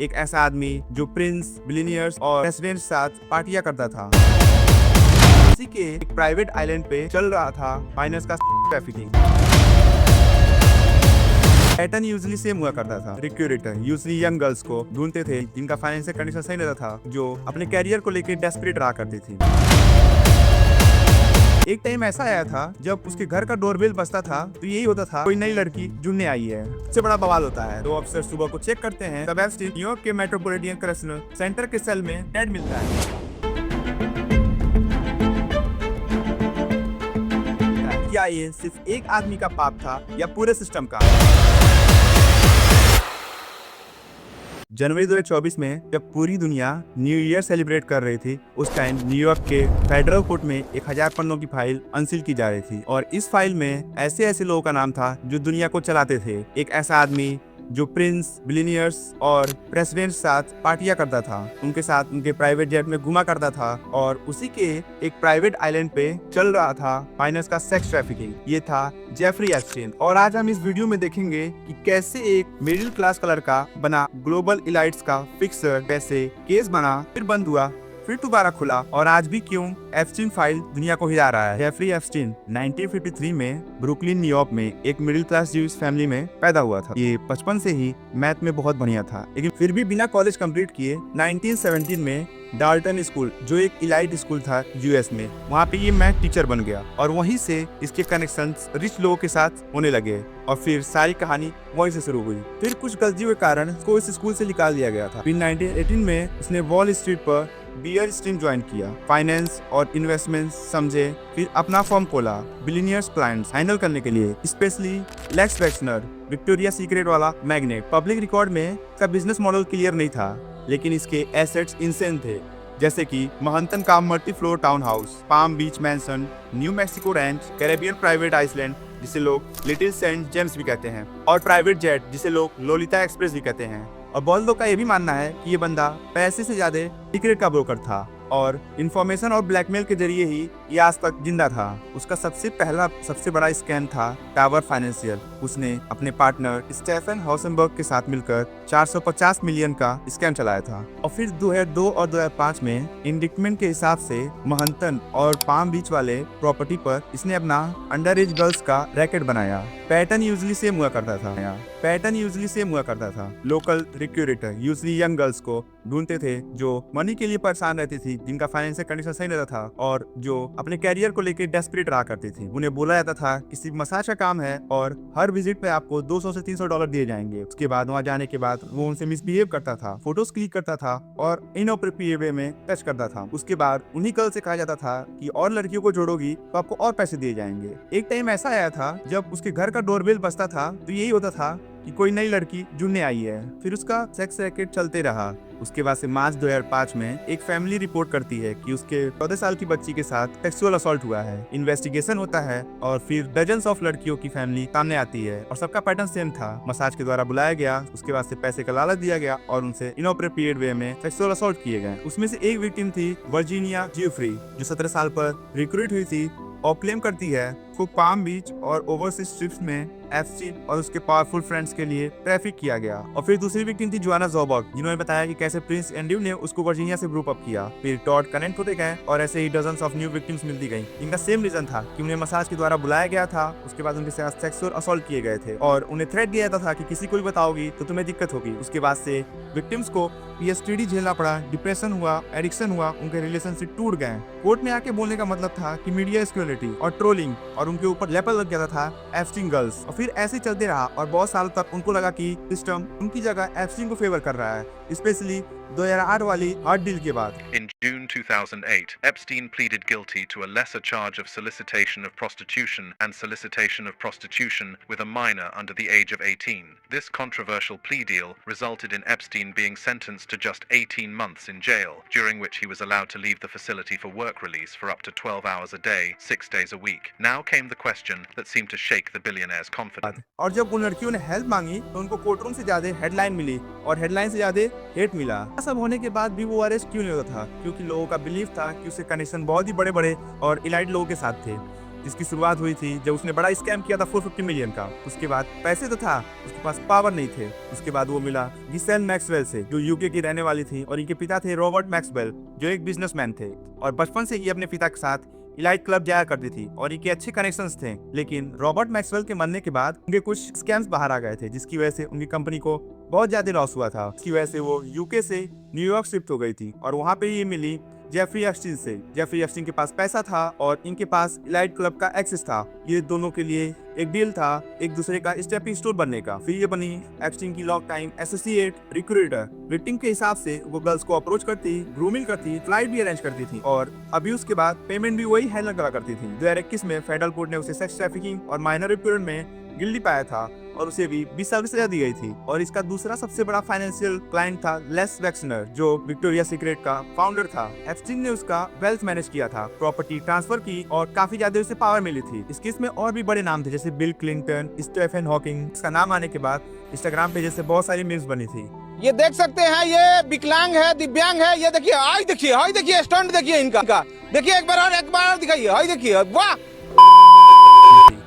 एक ऐसा आदमी जो प्रिंस, बिलियनियर्स और प्रेसिडेंट साथ पार्टियां करता था। उसी के एक प्राइवेट आइलैंड पे चल रहा था फाइनेंस का ट्रैफिकिंग। पैटर्न यूजली सेम हुआ करता था। रिक्रूटर यूजली यंग गर्ल्स को ढूंढते थे जिनका फाइनेंशियल कंडीशन सही रहता था, जो अपने कैरियर को लेकर डेस्परेट रहा करती थी। एक टाइम ऐसा आया था जब उसके घर का डोरबेल बजता था तो यही होता था, कोई नई लड़की ढूंढने आई है। सबसे बड़ा बवाल होता है। दो अफसर सुबह को चेक करते हैं तब एप्स्टीन न्यूयॉर्क के मेट्रोपॉलिटन करेक्शनल सेंटर के सेल में डेड मिलता है। क्या ये सिर्फ एक आदमी का पाप था या पूरे सिस्टम का? जनवरी 2024 में जब पूरी दुनिया न्यू ईयर सेलिब्रेट कर रही थी, उस टाइम न्यूयॉर्क के फेडरल कोर्ट में 1000 पन्नों की फाइल अनसील की जा रही थी और इस फाइल में ऐसे ऐसे लोगों का नाम था जो दुनिया को चलाते थे। एक ऐसा आदमी जो प्रिंस, बिलियनियर्स और प्रेसिडेंट साथ पार्टियां करता था, उनके साथ उनके प्राइवेट जेट में घुमा करता था और उसी के एक प्राइवेट आइलैंड पे चल रहा था फाइनेंस का सेक्स ट्रैफिकिंग। ये था जेफरी एप्स्टीन। और आज हम इस वीडियो में देखेंगे कि कैसे एक मिडिल क्लास कलर का बना ग्लोबल इलाइट्स का फिक्सर कैसे केस बना, फिर बंद हुआ, फिर दोबारा खुला और आज भी क्यों एप्स्टीन फाइल दुनिया को हिला रहा है। जेफरी एप्स्टीन 1953 में ब्रुकलिन न्यूयॉर्क में एक मिडिल क्लास ज्यूइश फैमिली में पैदा हुआ था। ये बचपन से ही मैथ में बहुत बढ़िया था, लेकिन फिर भी बिना कॉलेज कंप्लीट किए 1917 में डाल्टन स्कूल, जो एक इलाइट स्कूल था यूएस में, वहाँ पे ये मैथ टीचर बन गया और वहीं से इसके कनेक्शंस रिच लोगों के साथ होने लगे और फिर सारी कहानी वहीं से शुरू हुई। फिर कुछ गलतियों के कारण उसको इस स्कूल से निकाल दिया गया था। फिर 1918 में उसने वॉल स्ट्रीट पर बियर स्ट्रीम ज्वाइन किया, फाइनेंस और इन्वेस्टमेंट समझे, फिर अपना फर्म खोला बिलियनियर्स क्लाइंट्स हैंडल करने के लिए, स्पेशली लेक्स वेक्सनर, विक्टोरिया सीक्रेट वाला मैग्नेट। पब्लिक रिकॉर्ड में इसका बिजनेस मॉडल क्लियर नहीं था, लेकिन इसके एसेट्स इंसेन थे, जैसे कि महंतन का multi floor town house, palm beach mansion, New Mexico ranch, Caribbean private island जिसे लोग लिटिल सेंट जेम्स भी कहते हैं, और प्राइवेट जेट जिसे लोग लोलिता एक्सप्रेस भी कहते हैं। और बहुत लोग का ये भी मानना है कि ये बंदा पैसे से ज्यादा सीक्रेट का ब्रोकर था और इंफॉर्मेशन और ब्लैकमेल के जरिए ही ये आज तक जिंदा था। उसका सबसे बड़ा स्कैम था टावर फाइनेंशियल। उसने अपने पार्टनर स्टेफन हॉसेनबर्ग के साथ मिलकर 450 मिलियन का स्कैम चलाया था और फिर 2002 और 2005 में इंडिक्टमेंट के हिसाब से महंतन और पाम बीच वाले प्रॉपर्टी पर इसने अपना अंडर एज गर्ल्स का रैकेट बनाया। पैटर्न यूजली सेम हुआ करता था। Local recruiter usually young girls को ढूंढते थे जो मनी के लिए परेशान रहती थी, जिनका फाइनेंशियल कंडीशन सही रहता था और जो अपने कैरियर को लेकर डेस्परेट रहा करती थी। उन्हें बोला जाता था किसी मसाज का काम है और हर विजिट पे आपको $200 से $300 दिए जाएंगे। उसके बाद वहाँ जाने के बाद वो उनसे मिसबिहेव करता था, फोटोज क्लिक करता था और इनअप्रोप्रिएट वे में टच करता था। उसके बाद उन्हीं गर्ल से कहा जाता था कि और लड़कियों को जोड़ोगी तो आपको और पैसे दिए जाएंगे। एक टाइम ऐसा आया था जब उसके घर का डोरबेल बजता था तो यही होता था कि कोई नई लड़की ढूंढने आई है। फिर उसका सेक्स रैकेट चलते रहा। उसके बाद से मार्च 2005 में एक फैमिली रिपोर्ट करती है कि उसके 14 साल की बच्ची के साथ सेक्सुअल असॉल्ट हुआ है। इन्वेस्टिगेशन होता है और फिर डजन्स ऑफ लड़कियों की फैमिली सामने आती है और सबका पैटर्न सेम था। मसाज के द्वारा बुलाया गया, उसके बाद से पैसे का लालच दिया गया और उनसे इनअप्रोप्रिएट वे में सेक्सुअल असॉल्ट किए गए। उसमें से एक विक्टिम थी वर्जीनिया जियोफ्री, जो 17 साल पर रिक्रूट हुई थी और क्लेम करती है को पाम बीच और ओवरसीज ट्रिप्स में एप्स्टीन और उसके पावरफुल फ्रेंड्स के लिए ट्रैफिक किया गया। और फिर दूसरी विक्टिम थी जोआना ज़ोबर्ग, जिन्होंने बताया कि कैसे प्रिंस एंड्रयू ने उसको वर्जीनिया से ग्रुप अप किया। फिर टॉड कनेक्ट होते गए और ऐसे ही डजन्स ऑफ न्यू विक्टिम्स मिलती गई। इनका सेम रीजन था कि उन्हें मसाज के द्वारा बुलाया गया था, उसके बाद उनके साथ सेक्सुअल असॉल्ट किए गए थे और उन्हें थ्रेट दिया जाता था कि किसी को भी बताओगी तो तुम्हें दिक्कत होगी। उसके बाद से विक्टिम्स को PTSD झेलना पड़ा, डिप्रेशन हुआ, एडिक्शन हुआ, उनके रिलेशनशिप टूट गए। कोर्ट में आके बोलने का मतलब था कि मीडिया स्क्यूरिटी और ट्रोलिंग और उनके ऊपर लेबल लग जाता था एप्स्टीन गर्ल्स। और फिर ऐसे चलते रहा और बहुत सालों तक उनको लगा कि सिस्टम उनकी जगह एप्स्टीन को फेवर कर रहा है, स्पेशली 2008 वाली हार्ट डील के बाद। In June 2008, Epstein pleaded guilty to a lesser charge of solicitation of prostitution and solicitation of prostitution with a minor under the age of 18. This controversial plea deal resulted in Epstein being sentenced to just 18 months in jail, during which he was allowed to leave the facility for work release for up to 12 hours a day, 6 days a week. Now came the question that seemed to shake the billionaire's confidence. और जब उन लड़कियों ने help मांगी तो उनको courtroom से ज्यादा हेडलाइन मिली और हेडलाइन से ज्यादा हेट मिला। सब होने के बाद भी वो अरेस्ट क्यों नहीं होता था? क्योंकि लोगों का बिलीफ था कि उसके कनेक्शन बहुत ही बड़े बड़े और इलाइट लोगों के साथ थे। जिसकी शुरुआत हुई थी जब उसने बड़ा स्कैम किया था 450 मिलियन का। उसके बाद पैसे तो था, उसके पास पावर नहीं थे। उसके बाद वो मिला गिसेल मैक्सवेल से, जो यूके की रहने वाली थी, और इनके पिता थे रॉबर्ट मैक्सवेल, जो एक बिजनेसमैन थे और बचपन से ही अपने पिता के साथ इलाइट क्लब जाया करती थी और इनके अच्छे कनेक्शंस थे। लेकिन रॉबर्ट मैक्सवेल के मरने के बाद उनके कुछ स्कैम्स बाहर आ गए थे, जिसकी वजह से उनकी कंपनी को बहुत ज्यादा लॉस हुआ था। इसकी वजह से वो यूके से न्यूयॉर्क शिफ्ट हो गई थी और वहां पे ये मिली जेफरी एप्स्टीन से। जेफरी एप्स्टीन के पास पैसा था और इनके पास इलाइट क्लब का एक्सेस था। ये दोनों के लिए एक डील था एक दूसरे का स्टेपिंग स्टोन बनने का। फिर ये बनी एप्स्टीन की long time associate recruiter. Rating के हिसाब से वो गर्ल्स को अप्रोच करती, ग्रूमिंग करती, फ्लाइट भी अरेंज करती थी और अब्यूज के बाद पेमेंट भी वही हैंडल करा करती थी। 2021 में फेडरल कोर्ट ने उसे सेक्स ट्रैफिकिंग और माइनर रिक्रूटमेंट में गिल्टी पाया था और उसे भी 20 साल की सजा दी गई थी। और इसका दूसरा सबसे बड़ा फाइनेंशियल क्लाइंट था लेस वैक्सनर, जो विक्टोरिया सीक्रेट का फाउंडर था। एप्स्टीन ने उसका वेल्थ मैनेज किया था, प्रॉपर्टी ट्रांसफर की और काफी ज्यादा उसे पावर मिली थी। इस केस में और भी बड़े नाम थे जैसे बिल क्लिंटन, स्टीफन हॉकिंग। इसका नाम आने के बाद इंस्टाग्राम पे जैसे बहुत सारी मीम्स बनी थी। ये देख सकते हैं, ये विकलांग है, दिव्यांग है। ये देखिए, हाय देखिए स्टंट देखिए इनका। देखिए एक बार और दिखाइए, हाय देखिए, वाह।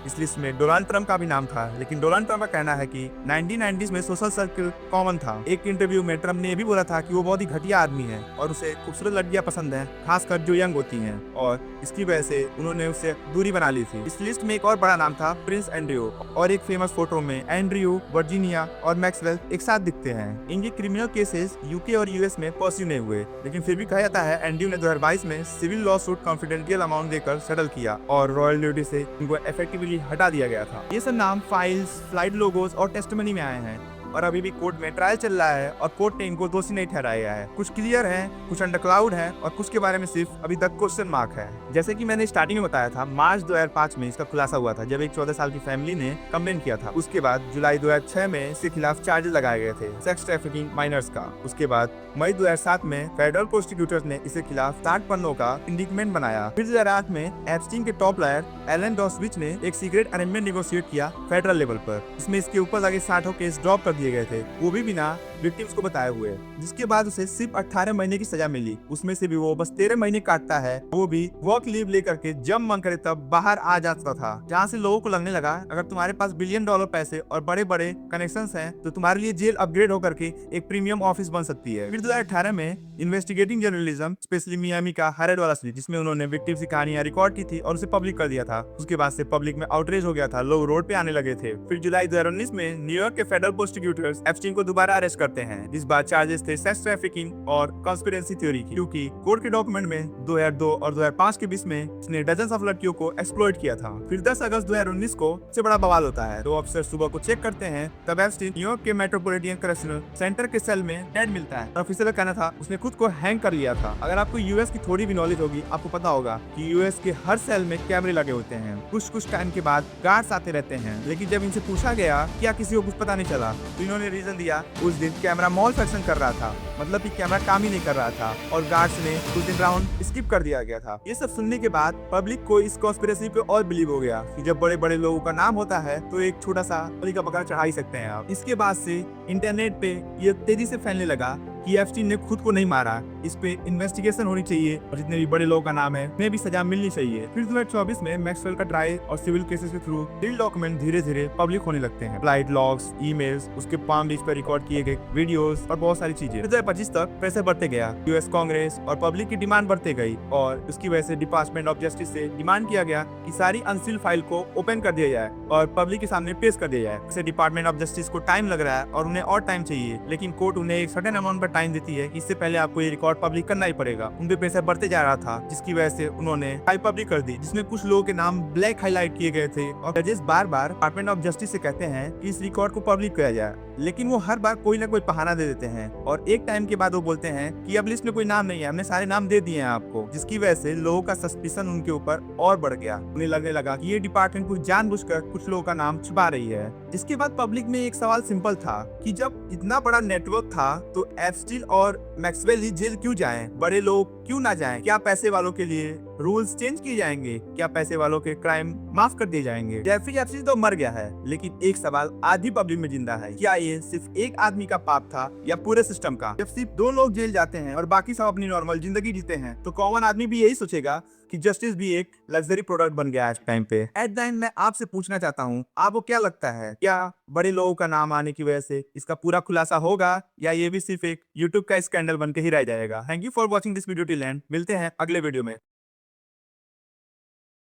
इस लिस्ट में डोनाल्ड ट्रंप का भी नाम था, लेकिन डोनाल्ड ट्रंप का कहना है कि 1990s में सोशल सर्कल कॉमन था। एक इंटरव्यू में ट्रंप ने ये भी बोला था कि वो बहुत ही घटिया आदमी है और उसे खूबसूरत लड़कियां पसंद हैं, खासकर जो यंग होती हैं, और इसकी वजह से उन्होंने उससे दूरी बना ली थी। इस लिस्ट में एक और बड़ा नाम था प्रिंस एंड्रयू, और एक फेमस फोटो में एंड्रयू, वर्जीनिया और मैक्सवेल एक साथ दिखते हैं। इनके क्रिमिनल केसेस यूके और यूएस में परस्यू नहीं हुए, लेकिन फिर भी कहा जाता है एंड्रयू ने 2022 में civil law suit confidential amount देकर सेटल किया और रॉयल ड्यूटी से इनको इफेक्टिवली हटा दिया गया था। ये सब नाम फाइल्स, फ्लाइट लोगोस और टेस्टिमनी में आए हैं और अभी भी कोर्ट में ट्रायल चल रहा है और कोर्ट ने इनको दोषी नहीं ठहराया है। कुछ क्लियर है, कुछ अंडर क्लाउड है और कुछ के बारे में सिर्फ अभी तक क्वेश्चन मार्क है। जैसे कि मैंने स्टार्टिंग में बताया था, मार्च 2005 में इसका खुलासा हुआ था जब एक 14 साल की फैमिली ने कंप्लेन किया था। उसके बाद जुलाई 2006 में इसके खिलाफ चार्जेस लगाए गए थे सेक्स ट्रैफिकिंग माइनर्स का। उसके बाद मई 2007 में फेडरल प्रोसिक्यूटर्स ने इसके खिलाफ 60 पन्नों का इंडिकमेंट बनाया। फिर 2008 में एप्स्टीन के टॉप लॉयर एलन डॉसविच ने एक सीक्रेट अरेंजमेंट नेगोशिएट किया फेडरल लेवल पर। इसमें इसके ऊपर लगे 60 केस ड्रॉप कर दिए गए थे, वो भी बिना विक्टिम्स को बताए हुए, जिसके बाद उसे सिर्फ 18 महीने की सजा मिली। उसमें से भी वो बस 13 महीने काटता है, वो भी वर्क लीव लेकर के जब मन करे तब बाहर आ जाता था। जहाँ से लोगों को लगने लगा अगर तुम्हारे पास बिलियन डॉलर पैसे और बड़े बड़े कनेक्शंस हैं तो तुम्हारे लिए जेल अपग्रेड होकर के एक प्रीमियम ऑफिस बन सकती है। फिर 2018 में इन्वेस्टिगेटिंग जर्नलिज्म, स्पेशली मियामी का हरेड वाला सीरीज, जिसमें उन्होंने विक्टिम्स की कहानियां रिकॉर्ड की थी और उसे पब्लिक कर दिया था। उसके बाद से पब्लिक में आउटरीच हो गया था, लोग रोड पे आने लगे थे। फिर जुलाई 2019 में न्यूयॉर्क के फेडरल प्रोसिक्यूटर्स एप्स्टीन को दोबारा अरेस्ट करते हैं। इस बार चार्जेस थे सेक्स ट्रैफिकिंग और कॉन्स्पिरेसी थ्योरी की, क्योंकि कोर्ट के डॉक्यूमेंट में 2002 और 2005 के बीच में उसने डजन्स ऑफ लड़कियों को एक्सप्लॉइट किया था। फिर 10 अगस्त 2019 को सबसे बड़ा बवाल होता है। दो अफसर सुबह को चेक करते हैं, तब एप्स्टीन न्यूयॉर्क के मेट्रोपॉलिटन करेक्शनल सेंटर के सेल में डेड मिलता है। ऑफिसर का कहना था उसने खुद को हैंग कर लिया था। अगर आपको यूएस की थोड़ी भी नॉलेज होगी, आपको पता होगा कि यूएस के हर सेल में कैमरे लगे होते हैं। कुछ टाइम के बाद गार्ड्स आते रहते हैं, लेकिन जब इनसे पूछा गया क्या किसी को कुछ पता नहीं चला तो इन्होंने रीजन दिया उस दिन कैमरा मॉल फंक्शन कर रहा था, मतलब कि कैमरा काम ही नहीं कर रहा था और गार्ड्स ने उस दिन राउंड स्किप कर दिया गया था। ये सब सुनने के बाद पब्लिक को इस कॉन्स्पिरेसी पे और बिलीव हो गया कि जब बड़े बड़े लोगों का नाम होता है तो एक छोटा सा बलि का बकरा चढ़ा ही सकते हैं आप। इसके बाद से इंटरनेट पे ये तेजी से फैलने लगा कि एप्स्टीन ने खुद को नहीं मारा, इस पे इन्वेस्टिगेशन होनी चाहिए और जितने भी बड़े लोगों का नाम है उन्हें भी सजा मिलनी चाहिए। फिर 2024 में मैक्सवेल का ट्रायल और सिविल केसेस के थ्रू डील डॉक्यूमेंट धीरे धीरे पब्लिक होने लगते हैं। फ्लाइट लॉग्स, ईमेल्स, उसके पाम बीच पर रिकॉर्ड किए गए वीडियोस और बहुत सारी चीजें। 2025 तक प्रेशर बढ़ते गया, यूएस कांग्रेस और पब्लिक की डिमांड बढ़ते गई और उसकी वजह से डिपार्टमेंट ऑफ जस्टिस से डिमांड किया गया कि सारी अनसील फाइल को ओपन कर दिया जाए और पब्लिक के सामने पेश कर दिया जाए। इससे डिपार्टमेंट ऑफ जस्टिस को टाइम लग रहा है और उन्हें और टाइम चाहिए, लेकिन कोर्ट उन्हें एक सर्टेन अमाउंट पर टाइम देती है, इससे पहले आपको ये रिकॉर्ड पब्लिक करना ही पड़ेगा। उनके प्रेशर बढ़ते जा रहा था, जिसकी वजह से उन्होंने फाइल पब्लिक कर दी, जिसमें कुछ लोगों के नाम ब्लैक हाईलाइट किए गए थे और जजेस बार बार डिपार्टमेंट ऑफ जस्टिस से कहते हैं कि इस रिकॉर्ड को पब्लिक किया जाए, लेकिन वो हर बार कोई ना कोई बहाना दे देते हैं और एक टाइम के बाद वो बोलते हैं कि अब लिस्ट में कोई नाम नहीं है, हमने सारे नाम दे दिए हैं आपको, जिसकी वजह से लोगों का सस्पिशन उनके ऊपर और बढ़ गया। उन्हें लगने लगा कि ये डिपार्टमेंट कुछ जानबूझकर कुछ लोगों का नाम छुपा रही है। जिसके बाद पब्लिक में एक सवाल सिंपल था कि जब इतना बड़ा नेटवर्क था तो एप्स्टीन और मैक्सवेल ही जेल क्यों जाएं? बड़े लोग क्यों ना जाएं? क्या पैसे वालों के लिए रूल्स चेंज किए जाएंगे? क्या पैसे वालों के क्राइम माफ कर दिए जाएंगे? जेफरी एप्स्टीन तो मर गया है, लेकिन एक सवाल आज भी पब्लिक में जिंदा है। क्या ये सिर्फ एक आदमी का पाप था या पूरे सिस्टम का? जब सिर्फ 2 लोग जेल जाते हैं और बाकी सब अपनी नॉर्मल जिंदगी जीते हैं, तो कॉमन आदमी भी यही सोचेगा कि जस्टिस भी एक लग्जरी प्रोडक्ट बन गया है इस टाइम पे। एट द एंड मैं आपसे पूछना चाहता हूँ, आपको क्या लगता है, क्या बड़े लोगों का नाम आने की वजह से इसका पूरा खुलासा होगा या ये भी सिर्फ एक यूट्यूब का स्कैंडल बन के ही रह जाएगा? Thank you for watching this video till and. मिलते हैं अगले वीडियो में।